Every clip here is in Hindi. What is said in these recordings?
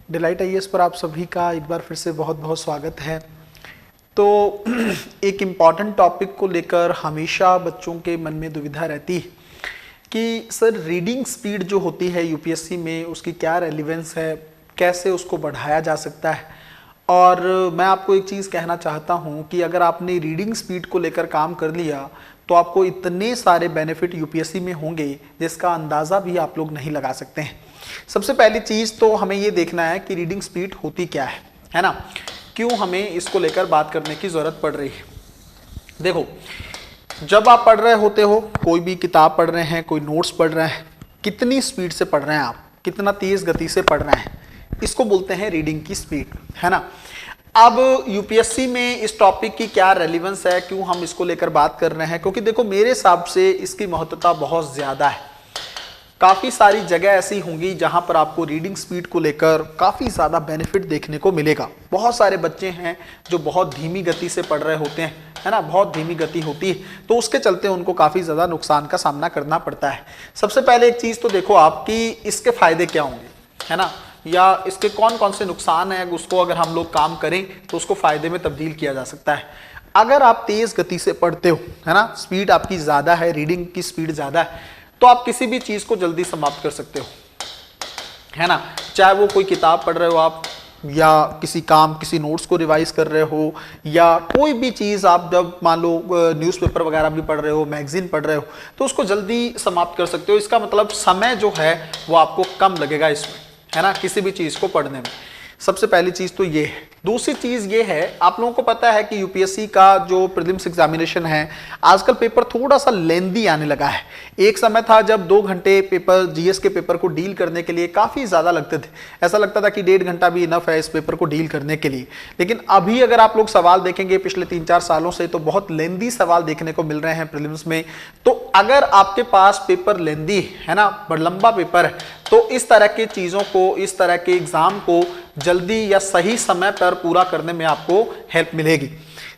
डिलाइट आईएएस पर आप सभी का एक बार फिर से बहुत बहुत स्वागत है। तो एक इम्पॉर्टेंट टॉपिक को लेकर हमेशा बच्चों के मन में दुविधा रहती है कि सर रीडिंग स्पीड जो होती है यूपीएससी में उसकी क्या रेलिवेंस है, कैसे उसको बढ़ाया जा सकता है। और मैं आपको एक चीज़ कहना चाहता हूँ कि अगर आपने रीडिंग स्पीड को लेकर काम कर लिया तो आपको इतने सारे बेनिफिट यूपीएससी में होंगे जिसका अंदाज़ा भी आप लोग नहीं लगा सकते हैं। सबसे पहली चीज़ तो हमें ये देखना है कि रीडिंग स्पीड होती क्या है ना, क्यों हमें इसको लेकर बात करने की ज़रूरत पड़ रही है। देखो, जब आप पढ़ रहे होते हो, कोई भी किताब पढ़ रहे हैं, कोई नोट्स पढ़ रहे हैं, कितनी स्पीड से पढ़ रहे हैं आप, कितना तेज़ गति से पढ़ रहे हैं, इसको बोलते हैं रीडिंग की स्पीड, है ना। अब यूपीएससी में इस टॉपिक की क्या रेलिवेंस है, क्यों हम इसको लेकर बात कर रहे हैं, क्योंकि देखो मेरे हिसाब से इसकी महत्वता बहुत ज़्यादा है। काफ़ी सारी जगह ऐसी होंगी जहां पर आपको रीडिंग स्पीड को लेकर काफ़ी ज़्यादा बेनिफिट देखने को मिलेगा। बहुत सारे बच्चे हैं जो बहुत धीमी गति से पढ़ रहे होते हैं, है ना, बहुत धीमी गति होती है, तो उसके चलते उनको काफ़ी ज़्यादा नुकसान का सामना करना पड़ता है। सबसे पहले एक चीज़ तो देखो आप कि इसके फ़ायदे क्या होंगे, है ना, या इसके कौन कौन से नुकसान हैं, उसको अगर हम लोग काम करें तो उसको फ़ायदे में तब्दील किया जा सकता है। अगर आप तेज़ गति से पढ़ते हो, है ना, स्पीड आपकी ज़्यादा है, रीडिंग की स्पीड ज़्यादा है, तो आप किसी भी चीज़ को जल्दी समाप्त कर सकते हो, है ना। चाहे वो कोई किताब पढ़ रहे हो आप, या किसी काम, किसी नोट्स को रिवाइज कर रहे हो, या कोई भी चीज़ आप जब मान लो न्यूज़पेपर वगैरह भी पढ़ रहे हो, मैगजीन पढ़ रहे हो, तो उसको जल्दी समाप्त कर सकते हो। इसका मतलब समय जो है वो आपको कम लगेगा इसमें, है ना, किसी भी चीज़ को पढ़ने में। सबसे पहली चीज़ तो ये है। दूसरी चीज़ ये है, आप लोगों को पता है कि यूपीएससी का जो प्रीलिम्स एग्जामिनेशन है, आजकल पेपर थोड़ा सा लेंदी आने लगा है। एक समय था जब 2 घंटे पेपर, जीएस के पेपर को डील करने के लिए काफ़ी ज़्यादा लगते थे। ऐसा लगता था कि 1.5 घंटा भी इनफ है इस पेपर को डील करने के लिए। लेकिन अभी अगर आप लोग सवाल देखेंगे पिछले 3-4 सालों से, तो बहुत लेंदी सवाल देखने को मिल रहे हैं प्रीलिम्स में। तो अगर आपके पास पेपर लेंदी है ना, बड़ा लंबा पेपर है, तो इस तरह की चीज़ों को, इस तरह के एग्ज़ाम को जल्दी या सही समय पर पूरा करने में आपको हेल्प मिलेगी।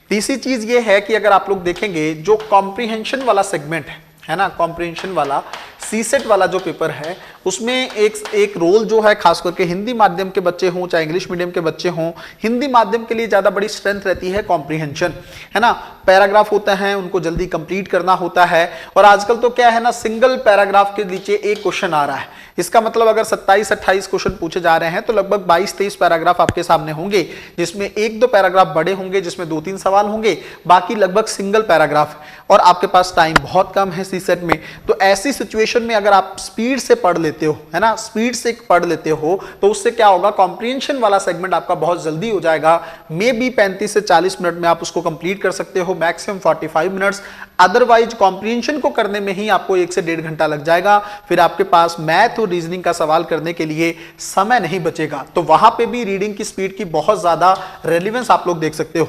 तीसरी चीज़ ये है कि अगर आप लोग देखेंगे जो कॉम्प्रिहेंशन वाला सेगमेंट है ना, कॉम्प्रिहेंशन वाला सीसेट वाला जो पेपर है, उसमें एक रोल जो है, खास करके हिंदी माध्यम के बच्चे हों चाहे इंग्लिश मीडियम के बच्चे हों, हिंदी माध्यम के लिए ज़्यादा बड़ी स्ट्रेंथ रहती है कॉम्प्रिहेंशन, है ना। पैराग्राफ होते हैं, उनको जल्दी कंप्लीट करना होता है, और आजकल तो क्या है ना, सिंगल पैराग्राफ के नीचे एक क्वेश्चन आ रहा है। इसका मतलब अगर 27-28 क्वेश्चन पूछे जा रहे हैं तो लगभग 22-23 पैराग्राफ आपके सामने होंगे, जिसमें 1-2 पैराग्राफ बड़े होंगे, जिसमें 2-3 सवाल होंगे, बाकी लगभग सिंगल पैराग्राफ, और आपके पास टाइम बहुत कम है सीसेट में। तो ऐसी सिचुएशन में अगर आप स्पीड से पढ़ लेते हो, है ना, स्पीड से पढ़ लेते हो, तो उससे क्या होगा, कॉम्प्रिहेंशन वाला सेगमेंट आपका बहुत जल्दी हो जाएगा। मे बी 35 से 40 मिनट में आप उसको कंप्लीट कर सकते हो, मैक्सिमम 45 मिनट्स। अदरवाइज कॉम्प्रिहेंशन को करने में ही आपको 1 से 1.5 घंटा लग जाएगा। फिर आपके पास मैथ और रीजनिंग का सवाल करने के लिए समय नहीं बचेगा। तो वहां पे भी रीडिंग की स्पीड की बहुत ज्यादा रेलिवेंस आप लोग देख सकते हो।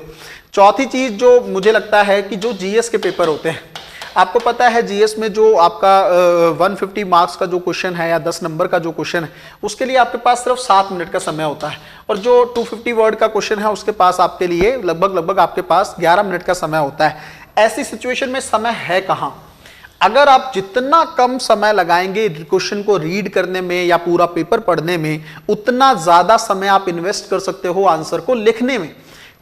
चौथी चीज जो मुझे लगता है कि जो जीएस के पेपर होते हैं, आपको पता है जीएस में जो आपका 150 मार्क्स का जो क्वेश्चन है या 10 नंबर का जो क्वेश्चन है, उसके लिए आपके पास सिर्फ 7 मिनट का समय होता है, और जो 250 वर्ड का क्वेश्चन है उसके पास आपके लिए लगभग आपके पास 11 मिनट का समय होता है। ऐसी सिचुएशन में समय है कहां? अगर आप जितना कम समय लगाएंगे क्वेश्चन को रीड करने में या पूरा पेपर पढ़ने में, उतना ज्यादा समय आप इन्वेस्ट कर सकते हो आंसर को लिखने में।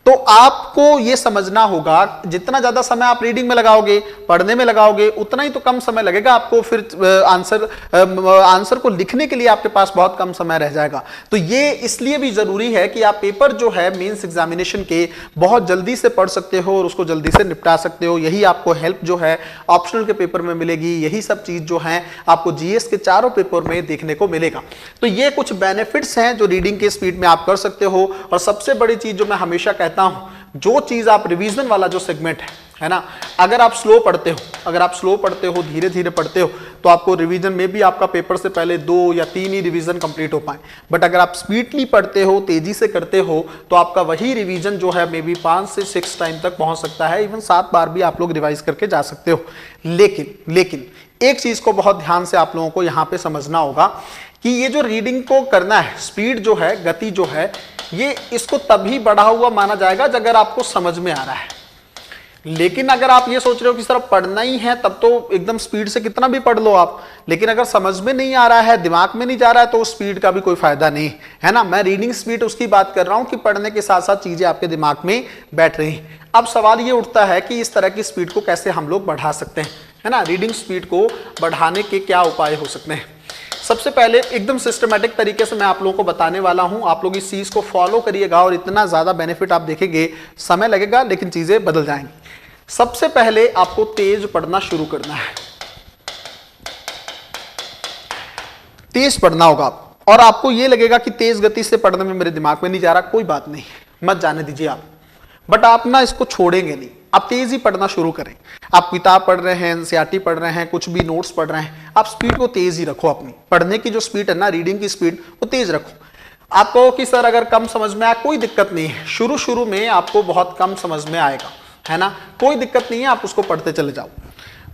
तो आपको यह समझना होगा, जितना ज्यादा समय आप रीडिंग में लगाओगे, पढ़ने में लगाओगे, उतना ही तो कम समय लगेगा आपको फिर आंसर को लिखने के लिए आपके पास बहुत कम समय रह जाएगा। तो ये इसलिए भी जरूरी है कि आप पेपर जो है मेंस एग्जामिनेशन के बहुत जल्दी से पढ़ सकते हो और उसको जल्दी से निपटा सकते हो। यही आपको हेल्प जो है ऑप्शनल के पेपर में मिलेगी, यही सब चीज जो है आपको जीएस के चारों पेपर में देखने को मिलेगा। तो ये कुछ बेनिफिट्स हैं जो रीडिंग के स्पीड में आप कर सकते हो। और सबसे बड़ी चीज जो मैं हमेशा कहता हूं, जो चीज आप रिवीजन वाला जो सेगमेंट है ना, अगर आप स्लो पढ़ते हो, धीरे धीरे पढ़ते हो, तो आपको रिवीजन में भी आपका पेपर से पहले 2 या 3 ही रिवीजन कंप्लीट हो पाए। बट अगर आप स्पीडली पढ़ते हो, तेजी से करते हो, तो आपका वही रिवीजन जो है मे बी 5 से 6 टाइम तक पहुंच सकता है, इवन 7 बार भी आप लोग रिवाइज करके जा सकते हो। लेकिन एक चीज को बहुत ध्यान से आप लोगों को यहां पे समझना होगा कि ये जो रीडिंग को करना है, स्पीड जो है, गति जो है, ये इसको तभी बढ़ा हुआ माना जाएगा अगर आपको समझ में आ रहा है। लेकिन अगर आप ये सोच रहे हो कि सर पढ़ना ही है, तब तो एकदम स्पीड से कितना भी पढ़ लो आप, लेकिन अगर समझ में नहीं आ रहा है, दिमाग में नहीं जा रहा है, तो उस स्पीड का भी कोई फायदा नहीं है ना। मैं रीडिंग स्पीड उसकी बात कर रहा हूं कि पढ़ने के साथ साथ चीजें आपके दिमाग में बैठ रही हैं। अब सवाल ये उठता है कि इस तरह की स्पीड को कैसे हम लोग बढ़ा सकते हैं, है ना। रीडिंग स्पीड को बढ़ाने के क्या उपाय हो सकते हैं। सबसे पहले एकदम सिस्टमैटिक तरीके से मैं आप लोगों को बताने वाला हूं, आप लोग इस चीज को फॉलो करिएगा और इतना ज्यादा बेनिफिट आप देखेंगे, समय लगेगा लेकिन चीजें बदल जाएंगी। सबसे पहले आपको तेज पढ़ना शुरू करना है, तेज पढ़ना होगा। और आपको यह लगेगा कि तेज गति से पढ़ने में मेरे दिमाग में नहीं जा रहा, कोई बात नहीं, मत जाने दीजिए आप, बट आप ना इसको छोड़ेंगे नहीं, आप तेज ही पढ़ना शुरू करें। आप किताब पढ़ रहे हैं, एनसीईआरटी पढ़ रहे हैं, कुछ भी नोट्स पढ़ रहे हैं, आप स्पीड को तेज ही रखो। अपनी पढ़ने की जो स्पीड है ना, रीडिंग की स्पीड, वो तेज रखो। आप कहो कि सर अगर कम समझ में आया, कोई दिक्कत नहीं है, शुरू शुरू में आपको बहुत कम समझ में आएगा, है ना, कोई दिक्कत नहीं है, आप उसको पढ़ते चले जाओ।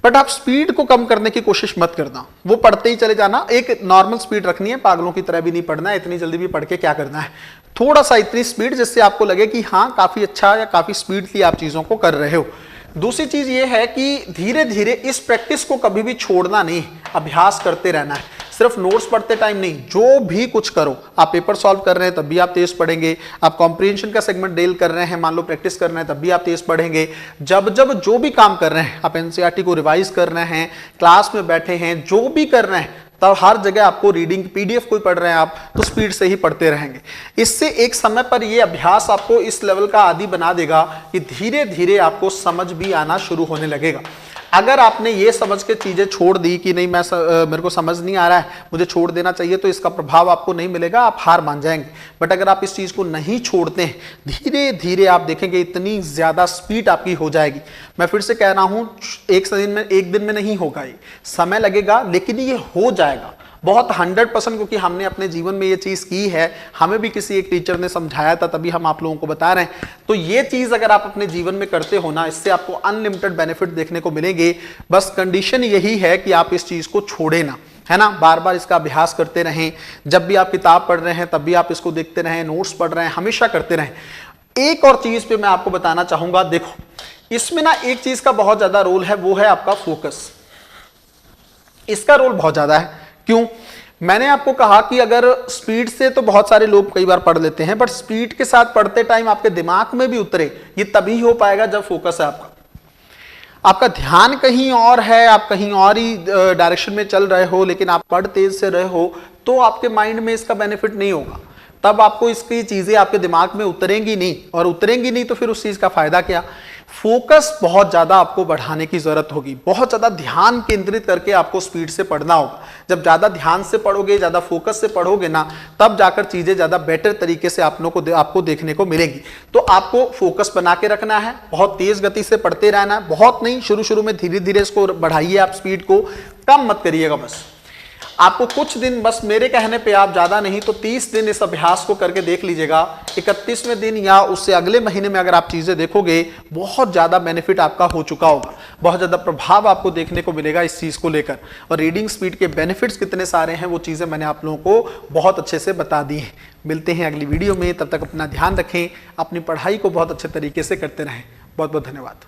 बट आप स्पीड को कम करने की कोशिश मत करना, वो पढ़ते ही चले जाना। एक नॉर्मल स्पीड रखनी है, पागलों की तरह भी नहीं पढ़ना है, इतनी जल्दी भी पढ़ के क्या करना है। थोड़ा सा इतनी स्पीड जिससे आपको लगे कि हाँ काफी अच्छा या काफी स्पीडली आप चीजों को कर रहे हो। दूसरी चीज ये है कि धीरे धीरे इस प्रैक्टिस को कभी भी छोड़ना नहीं, अभ्यास करते रहना है। सिर्फ नोट्स पढ़ते टाइम नहीं, जो भी कुछ करो, आप पेपर सॉल्व कर रहे हैं तब भी आप तेज पढ़ेंगे, आप कॉम्प्रिहेंशन का सेगमेंट डील कर रहे हैं, मान लो प्रैक्टिस कर रहे हैं, तब भी आप तेज पढ़ेंगे। जब जब जो भी काम कर रहे हैं, आप एनसीईआरटी को रिवाइज कर रहे हैं, क्लास में बैठे हैं, जो भी कर रहे हैं, तब हर जगह आपको रीडिंग, पीडीएफ कोई पढ़ रहे हैं आप, तो स्पीड से ही पढ़ते रहेंगे। इससे एक समय पर ये अभ्यास आपको इस लेवल का आदी बना देगा कि धीरे धीरे आपको समझ भी आना शुरू होने लगेगा। अगर आपने ये समझ के चीजें छोड़ दी कि नहीं मेरे को समझ नहीं आ रहा है, मुझे छोड़ देना चाहिए, तो इसका प्रभाव आपको नहीं मिलेगा, आप हार मान जाएंगे। बट अगर आप इस चीज को नहीं छोड़ते हैं, धीरे धीरे आप देखेंगे इतनी ज्यादा स्पीड आपकी हो जाएगी। मैं फिर से कह रहा हूं, एक दिन में नहीं होगा, ये समय लगेगा, लेकिन ये हो जाएगा बहुत 100%, क्योंकि हमने अपने जीवन में ये चीज की है, हमें भी किसी एक टीचर ने समझाया था, तभी हम आप लोगों को बता रहे हैं। तो ये चीज अगर आप अपने जीवन में करते हो ना, इससे आपको अनलिमिटेड बेनिफिट देखने को मिलेंगे। बस कंडीशन यही है कि आप इस चीज को छोड़े ना, है ना, बार बार इसका अभ्यास करते रहें। जब भी आप किताब पढ़ रहे हैं तब भी आप इसको देखते रहें, नोट्स पढ़ रहे हैं, हमेशा करते रहें। एक और चीज पे मैं आपको बताना चाहूंगा, देखो इसमें ना एक चीज का बहुत ज्यादा रोल है, वो है आपका फोकस। इसका रोल बहुत ज्यादा है। क्यों? मैंने आपको कहा कि अगर स्पीड से तो बहुत सारे लोग कई बार पढ़ लेते हैं, बट स्पीड के साथ पढ़ते टाइम आपके दिमाग में भी उतरे, ये तभी हो पाएगा जब फोकस है आपका ध्यान कहीं और है, आप कहीं और ही डायरेक्शन में चल रहे हो, लेकिन आप पढ़ तेज से रहे हो, तो आपके माइंड में इसका बेनिफिट नहीं होगा। तब आपको इसकी चीजें आपके दिमाग में उतरेंगी नहीं, और उतरेंगी नहीं तो फिर उस चीज का फायदा क्या। फोकस बहुत ज्यादा आपको बढ़ाने की जरूरत होगी, बहुत ज्यादा ध्यान केंद्रित करके आपको स्पीड से पढ़ना होगा। जब ज्यादा ध्यान से पढ़ोगे, ज्यादा फोकस से पढ़ोगे ना, तब जाकर चीजें ज्यादा बेटर तरीके से आपको देखने को मिलेगी। तो आपको फोकस बना के रखना है, बहुत तेज गति से पढ़ते रहना है, बहुत नहीं, शुरू शुरू में धीरे धीरे इसको बढ़ाइए, आप स्पीड को कम मत करिएगा। बस आपको कुछ दिन, बस मेरे कहने पे आप ज्यादा नहीं तो 30 दिन इस अभ्यास को करके देख लीजिएगा। 31वें दिन या उससे अगले महीने में अगर आप चीजें देखोगे, बहुत ज्यादा बेनिफिट आपका हो चुका होगा, बहुत ज्यादा प्रभाव आपको देखने को मिलेगा इस चीज को लेकर। और रीडिंग स्पीड के बेनिफिट्स कितने सारे हैं, वो चीजें मैंने आप लोगों को बहुत अच्छे से बता दी हैं। मिलते हैं अगली वीडियो में, तब तक अपना ध्यान रखें, अपनी पढ़ाई को बहुत अच्छे तरीके से करते रहें। बहुत बहुत धन्यवाद।